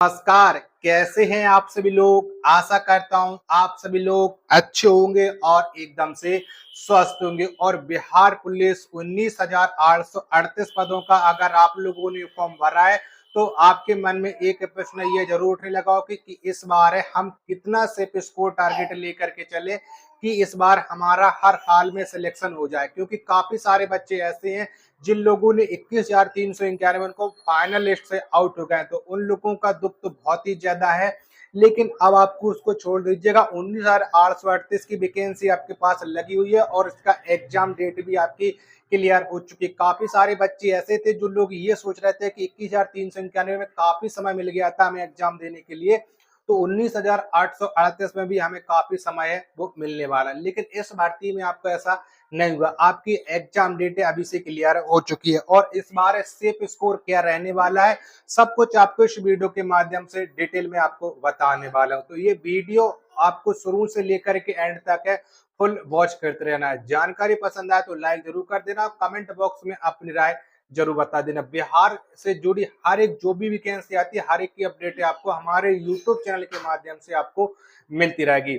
नमस्कार। कैसे हैं आप सभी लोग। आशा करता हूं आप सभी लोग अच्छे होंगे और एकदम से स्वस्थ होंगे। और बिहार पुलिस 19,838 पदों का अगर आप लोगों ने फॉर्म भरा है तो आपके मन में एक प्रश्न ये जरूर उठने लगा हो कि इस बार हम कितना सेफ स्कोर टारगेट लेकर के चले कि इस बार हमारा हर हाल में सिलेक्शन हो जाए, क्योंकि काफी सारे बच्चे ऐसे हैं जिन लोगों ने 21,391 को फाइनल लिस्ट से आउट हो गए, तो उन लोगों का दुख तो बहुत ही ज्यादा है। लेकिन अब आपको उसको छोड़ दीजिएगा। 19,838 की वैकेंसी आपके पास लगी हुई है और इसका एग्जाम डेट भी आपकी क्लियर हो चुकी है। काफी सारे बच्चे ऐसे थे जो लोग ये सोच रहे थे कि 21,391 में काफी समय मिल गया था हमें एग्जाम देने के लिए, तो 19,838 में भी हमें काफी समय है वो मिलने वाला है। लेकिन इस भर्ती में आपको ऐसा नहीं हुआ। आपकी एग्जाम डेट अभी से क्लियर हो चुकी है और इस बार सेफ स्कोर क्या रहने वाला है सब कुछ आपको इस वीडियो के माध्यम से डिटेल में आपको बताने वाला हूं। तो ये वीडियो आपको शुरू से लेकर के एंड तक है, फुल वॉच करते रहना है। जानकारी पसंद आए तो लाइक जरूर कर देना, कमेंट बॉक्स में अपनी राय जरूर बता देना। बिहार से जुड़ी हर एक जो भी वैकेंसी आती है, हर एक की अपडेट आपको हमारे यूट्यूब चैनल के माध्यम से आपको मिलती रहेगी।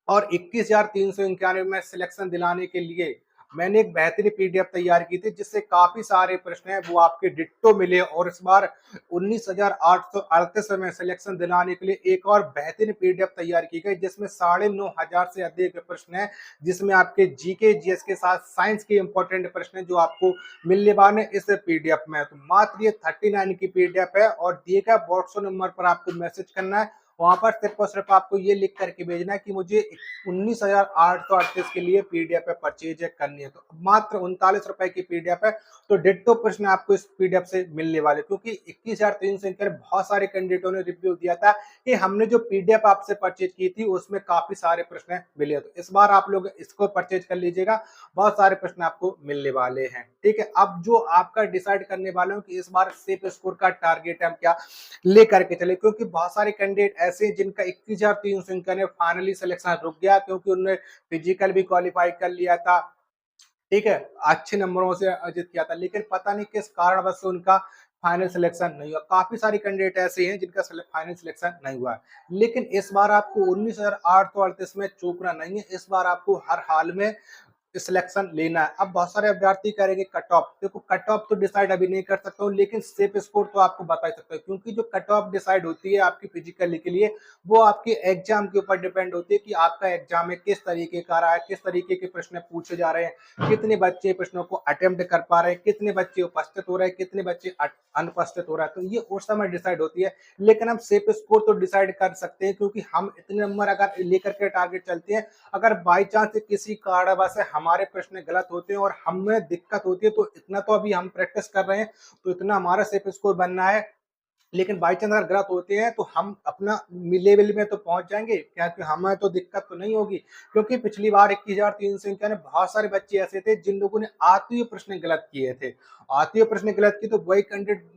और 21,391 में सिलेक्शन दिलाने के लिए मैंने एक बेहतरीन पीडीएफ तैयार की थी जिससे काफी सारे प्रश्न हैं वो आपके डिट्टो मिले। और इस बार 19,838 में सिलेक्शन दिलाने के लिए एक और बेहतरीन पीडीएफ तैयार की गई जिसमें 9,500 से अधिक प्रश्न है, जिसमें आपके जीके जीएस के साथ साइंस के इंपॉर्टेंट प्रश्न जो आपको मिलने वाले इस पीडीएफ में। तो मात्र ये 39 की पीडीएफ है और दिए गए व्हाट्सएप नंबर पर आपको मैसेज करना है। वहां पर सिर्फ और सिर्फ आपको ये लिख करके भेजना है कि मुझे 19,838 के लिए पीडीएफ परचेज करनी है। तो मात्र 39 रुपए की पीडीएफ है। तो डिट्टो प्रश्न आपको इस पीडीएफ से मिलने वाले, क्योंकि 21,391 बहुत सारे कैंडिडेटों ने रिव्यू दिया था कि हमने जो पीडीएफ आपसे परचेज की थी उसमें काफी सारे प्रश्न मिले। तो इस बार आप लोग इसको परचेज कर लीजिएगा, बहुत सारे प्रश्न आपको मिलने वाले हैं। ठीक है, अब जो आपका डिसाइड करने वाले हो कि इस बार सेफ स्कोर का टारगेट हम क्या लेकर के चले, क्योंकि बहुत सारे कैंडिडेट ऐसे हैं जिनका 21,391 में फाइनली सिलेक्शन रुक गया क्योंकि उन्होंने फिजिकल भी क्वालिफाई कर लिया था। ठीक है, अच्छे नंबरों से अर्जित किया था, लेकिन पता नहीं किस कारणवश से उनका फाइनल सिलेक्शन नहीं हुआ। काफी सारे कैंडिडेट ऐसे हैं जिनका फाइनल सिलेक्शन नहीं हुआ। लेकिन इस बार आपको 19,838 में चूकना नहीं है। इस बार आपको हर हाल में सिलेक्शन लेना है। अब बहुत सारे अभ्यर्थी करेंगे कट ऑफ। देखो, कट ऑफ तो डिसाइड अभी नहीं कर सकता हूँ, लेकिन सेफ स्कोर तो आपको बता ही सकता हूँ, क्योंकि जो कट ऑफ डिसाइड होती है आपकी फिजिकली के लिए वो आपके एग्जाम के ऊपर डिपेंड होती है कि आपका एग्जाम में किस तरीके का रहा है, किस तरीके के प्रश्न पूछे जा रहे हैं, कितने बच्चे प्रश्नों को अटेम्प्ट कर पा रहे हैं, कितने बच्चे उपस्थित हो रहे हैं, कितने बच्चे अनुपस्थित हो रहा है। तो ये उस समय डिसाइड होती है। लेकिन हम सेफ स्कोर तो डिसाइड कर सकते हैं, क्योंकि हम इतने नंबर अगर लेकर के टारगेट चलते हैं, अगर बाई चांस किसी कारणवश हमारे प्रश्न गलत होते हैं और हमें दिक्कत होती है तो इतना तो अभी हम प्रैक्टिस कर रहे हैं, तो इतना हमारा सेफ स्कोर बनना है। लेकिन बाई चांस अगर गलत होते हैं तो हम अपना लेवल में तो पहुंच जाएंगे, क्योंकि हमें तो दिक्कत तो नहीं होगी। क्योंकि पिछली बार 21,391 बहुत सारे बच्चे ऐसे थे जिन लोगों ने आते हुए प्रश्न गलत किए थे। आते हुए प्रश्न गलत किए तो वही कैंडिडेट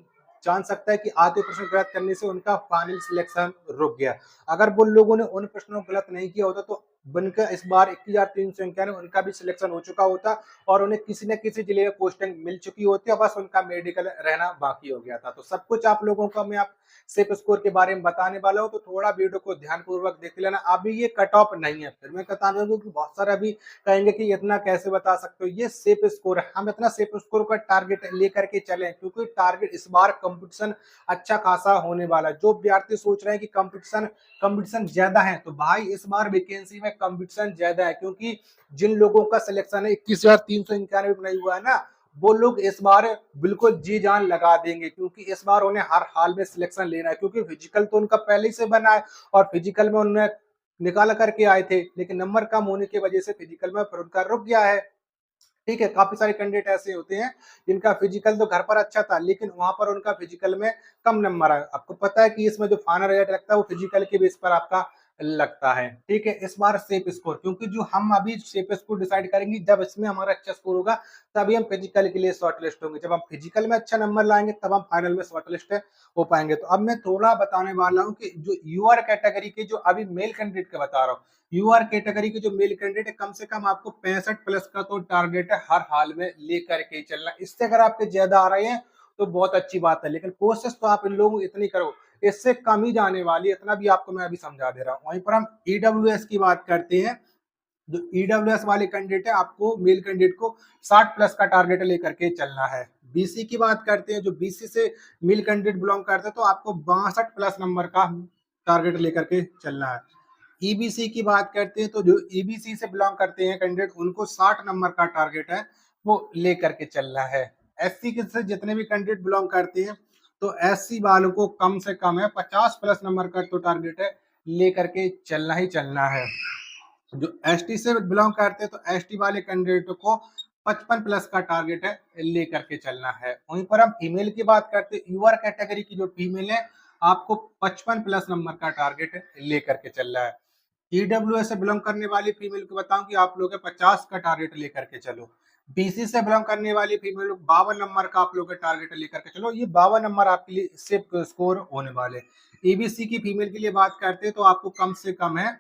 जान सकता है कि आते प्रश्न गलत करने से उनका फाइनल सिलेक्शन रुक गया। अगर वो लोगों ने उन प्रश्नों को गलत नहीं किया होता तो उनका इस बार 21,391 उनका भी सिलेक्शन हो चुका होता और उन्हें किसी न किसी जिले में पोस्टिंग मिल चुकी होती है, बस उनका मेडिकल रहना बाकी हो गया था। तो सब कुछ आप लोगों को मैं आप सेफ स्कोर के बारे में बताने वाला हूँ, तो थोड़ा वीडियो को ध्यानपूर्वक देख लेना। अभी ये कट ऑफ नहीं है, फिर मैं बताने लूँ कि बहुत सारे अभी कहेंगे कि इतना कैसे बता सकते हो। ये सेफ स्कोर है, हम इतना सेफ स्कोर का टारगेट लेकर के चले, क्योंकि टारगेट इस बार कंपटीशन अच्छा खासा होने वाला है। जो विद्यार्थी सोच रहे हैं कि कंपटीशन ज्यादा है, तो भाई इस बार वैकेंसी में कंपटीशन ज्यादा है, क्योंकि जिन लोगों का सिलेक्शन है 21,391 में नहीं हुआ है ना, वो लोग इस बार बिल्कुल जी जान लगा देंगे, क्योंकि इस बार उन्हें हर हाल में सिलेक्शन लेना है। क्योंकि फिजिकल तो उनका पहले ही से बना है और फिजिकल में उन्होंने निकाल करके आए थे, लेकिन नंबर कम होने की वजह से फिजिकल में फिर उनका रुक गया है। ठीक है, काफी सारे कैंडिडेट ऐसे होते हैं जिनका फिजिकल तो घर पर अच्छा था लेकिन वहां पर उनका फिजिकल में कम नंबर आया। आपको पता है कि इसमें जो फाइनल रिजल्ट लगता है वो फिजिकल के बेस पर आपका लगता है। ठीक है, इस बार सेफ स्कोर, क्योंकि जो हम अभी सेफ स्कोर डिसाइड करेंगे जब इसमें हमारा अच्छा स्कोर होगा तभी हम फिजिकल के लिए शॉर्ट लिस्ट होंगे। जब हम फिजिकल में अच्छा नंबर लाएंगे तब हम फाइनल में शॉर्ट लिस्ट हो पाएंगे। तो अब मैं थोड़ा बताने वाला हूँ कि जो यूआर कैटेगरी के जो अभी मेल कैंडिडेट के बता रहा हूँ, यूआर कैटेगरी के जो मेल कैंडिडेट है कम से कम आपको 65 प्लस का तो टारगेट है हर हाल में लेकर के चलना। इससे अगर आपके ज्यादा आ रहे हैं तो बहुत अच्छी बात है, लेकिन कोशिश तो आप इन लोगों इतनी करो इससे कम ही जाने वाली है, इतना भी आपको मैं अभी समझा दे रहा हूँ। वहीं पर हम ईडब्ल्यूएस की बात करते हैं। जो ईडब्ल्यूएस वाले कैंडिडेट है, आपको मेल कैंडिडेट को 60 प्लस का टारगेट लेकर के चलना है। बीसी की बात करते हैं, जो बीसी से मेल कैंडिडेट बिलोंग करते हैं तो आपको 62 प्लस नंबर का टारगेट लेकर के चलना है। ईबीसी की बात करते हैं तो जो ईबीसी से बिलोंग करते हैं कैंडिडेट, उनको 60 नंबर का टारगेट है वो लेकर के चलना है। एससी के से जितने भी कैंडिडेट बिलोंग करते हैं तो एससी वालों को कम से कम है 50 प्लस नंबर का तो टारगेट है लेकर के चलना ही चलना है। जो एसटी से बिलोंग करते हैं तो एसटी वाले कैंडिडेट को 55 प्लस का टारगेट है लेकर के चलना है। वहीं पर हम फीमेल की बात करते हैं, यूआर कैटेगरी की जो फीमेल है आपको 55 प्लस नंबर का टारगेट लेकर के चल रहा है। ईडब्ल्यूएस से बिलोंग करने वाली फीमेल को बताऊं कि आप लोग 50 का टारगेट लेकर के चलो। बीसी से बिलोंग करने वाली फीमेल 52 नंबर का आप लोग टारगेट लेकर के चलो। ये 52 नंबर आपके लिए इससे स्कोर होने वाले। ईबीसी की फीमेल के लिए बात करते हैं तो आपको कम से कम है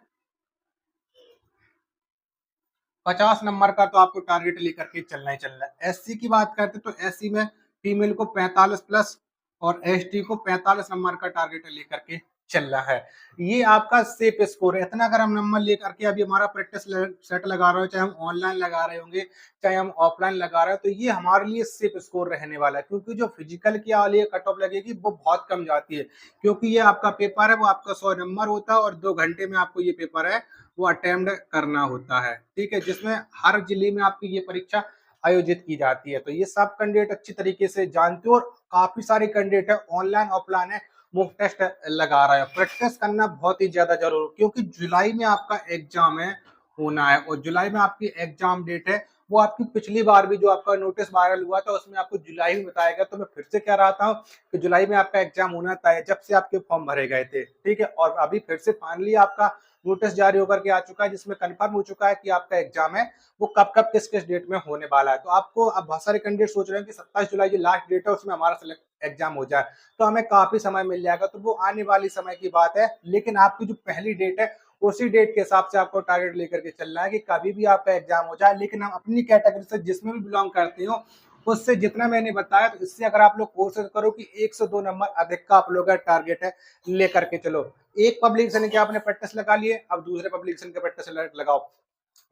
50 नंबर का तो आपको टारगेट लेकर के चलना ही चलना है। एससी की बात करते तो एससी में फीमेल को 45 प्लस और एसटी को 45 नंबर का टारगेट लेकर के चलना है। ये आपका सेफ स्कोर है। इतना अगर हम नंबर लेकर के अभी हमारा प्रैक्टिस सेट लगा रहे हो, चाहे हम ऑनलाइन लगा रहे होंगे चाहे हम ऑफलाइन लगा रहे हो, तो ये हमारे लिए सेफ स्कोर रहने वाला है। क्योंकि जो फिजिकल की वाली कट ऑफ लगेगी वो बहुत कम जाती है, क्योंकि ये आपका पेपर है वो आपका 100 नंबर होता है और 2 घंटे में आपको ये पेपर है वो अटेम्प्ट करना होता है। ठीक है, जिसमें हर जिले में आपकी ये परीक्षा आयोजित की जाती है। तो ये सब कैंडिडेट अच्छी तरीके से जानते हो और काफी सारे कैंडिडेट है ऑनलाइन ऑफलाइन है मुफ्त टेस्ट लगा रहा है। प्रैक्टिस करना बहुत ही ज्यादा जरूरी, क्योंकि जुलाई में आपका एग्जाम है होना है और जुलाई में आपकी एग्जाम डेट है वो आपकी पिछली बार भी जो आपका नोटिस वायरल हुआ था उसमें आपको जुलाई में बताया गया। तो मैं फिर से कह रहा था कि जुलाई में आपका एग्जाम होना तय जब से आपके फॉर्म भरे गए थे। ठीक है, और अभी फिर से फाइनली आपका नोटिस जारी होकर के आ चुका है जिसमें कंफर्म हो चुका है कि आपका एग्जाम है वो कब कब किस किस डेट में होने वाला है। तो आपको अब बहुत सारे कैंडिडेट सोच रहे हैं कि 27 जुलाई जो लास्ट डेट है उसमें हमारा एग्जाम हो जाए तो हमें काफी समय मिल जाएगा। तो वो आने वाली समय की बात है, लेकिन आपकी जो पहली डेट है उसी डेट के हिसाब से आपको टारगेट लेकर के चलना है कि कभी भी आपका एग्जाम हो जाए। लेकिन हम अपनी कैटेगरी से जिसमें भी बिलोंग करते हो उससे जितना मैंने बताया, तो इससे अगर आप लोग कोशिश करो कि 1 से 2 नंबर अधिक का आप लोग का टारगेट है लेकर के चलो। एक पब्लिकेशन के आपने प्रैक्टिस लगा लिए, अब दूसरे पब्लिकेशन के प्रैक्टिस लगाओ।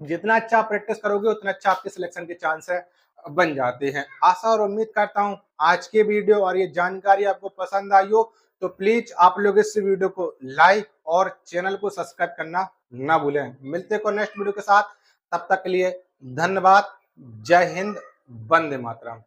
जितना अच्छा आप प्रैक्टिस करोगे उतना अच्छा आपके सिलेक्शन के चांस है बन जाते हैं। आशा और उम्मीद करता हूं आज के वीडियो और ये जानकारी आपको पसंद आई हो, तो प्लीज आप लोग इस वीडियो को लाइक और चैनल को सब्सक्राइब करना ना भूलें। मिलते को नेक्स्ट वीडियो के साथ, तब तक के लिए धन्यवाद। जय हिंद, वंदे मातरम।